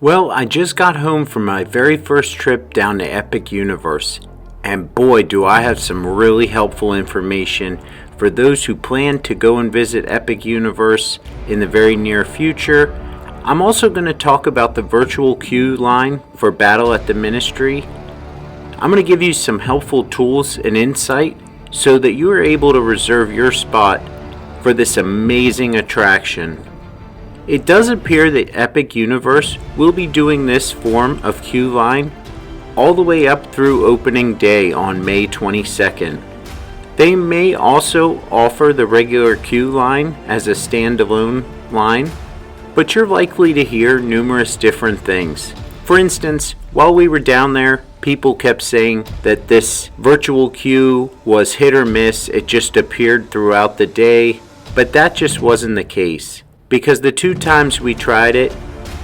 Well, I just got home from my very first trip down to Epic Universe, and boy, do I have some really helpful information for those who plan to go and visit Epic Universe in the very near future. I'm also going to talk about the virtual queue line for Battle at the Ministry. I'm going to give you some helpful tools and insight so that you are able to reserve your spot for this amazing attraction. It does appear that Epic Universe will be doing this form of queue line all the way up through opening day on May 22nd. They may also offer the regular queue line as a standalone line, but you're likely to hear numerous different things. For instance, while we were down there, people kept saying that this virtual queue was hit or miss, it just appeared throughout the day, but that just wasn't the case, because the two times we tried it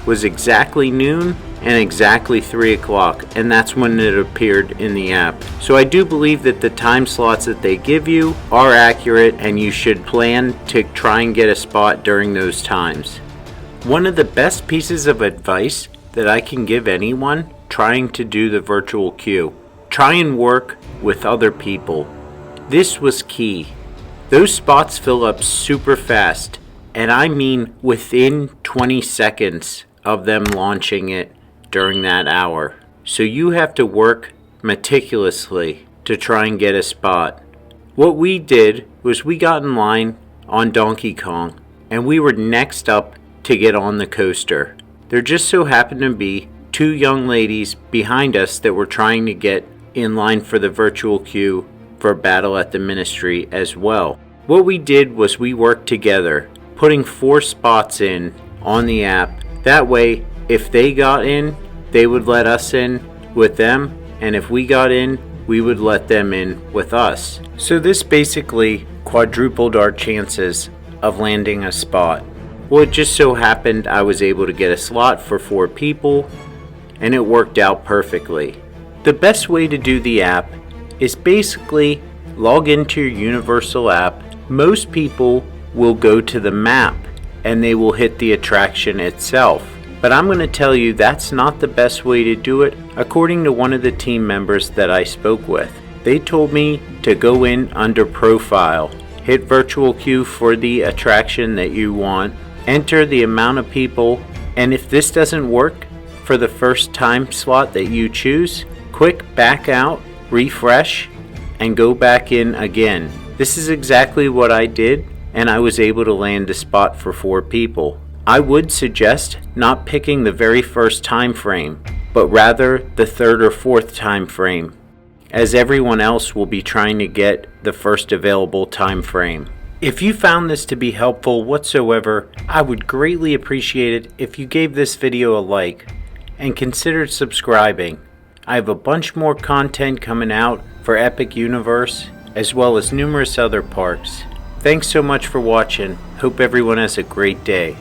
was exactly noon and exactly 3 o'clock, and that's when it appeared in the app. So I do believe that the time slots that they give you are accurate, and you should plan to try and get a spot during those times. One of the best pieces of advice that I can give anyone trying to do the virtual queue: try and work with other people. This was key. Those spots fill up super fast, and I mean within 20 seconds of them launching it during that hour. So you have to work meticulously to try and get a spot. What we did was we got in line on Donkey Kong, and we were next up to get on the coaster. There just so happened to be two young ladies behind us that were trying to get in line for the virtual queue for Battle at the Ministry as well. What we did was we worked together, putting 4 spots in on the app. That way, if they got in, they would let us in with them, and if we got in, we would let them in with us. So this basically quadrupled our chances of landing a spot. Well, it just so happened I was able to get a slot for 4 people, and it worked out perfectly. The best way to do the app is basically log into your Universal app. Most people will go to the map and they will hit the attraction itself. But I'm going to tell you that's not the best way to do it, according to one of the team members that I spoke with. They told me to go in under Profile, hit virtual queue for the attraction that you want, enter the amount of people, and if this doesn't work for the first time slot that you choose, quick back out, refresh, and go back in again. This is exactly what I did, and I was able to land a spot for 4 people. I would suggest not picking the very first time frame, but rather the 3rd or 4th time frame, as everyone else will be trying to get the first available time frame. If you found this to be helpful whatsoever, I would greatly appreciate it if you gave this video a like and considered subscribing. I have a bunch more content coming out for Epic Universe, as well as numerous other parks. Thanks so much for watching. Hope everyone has a great day.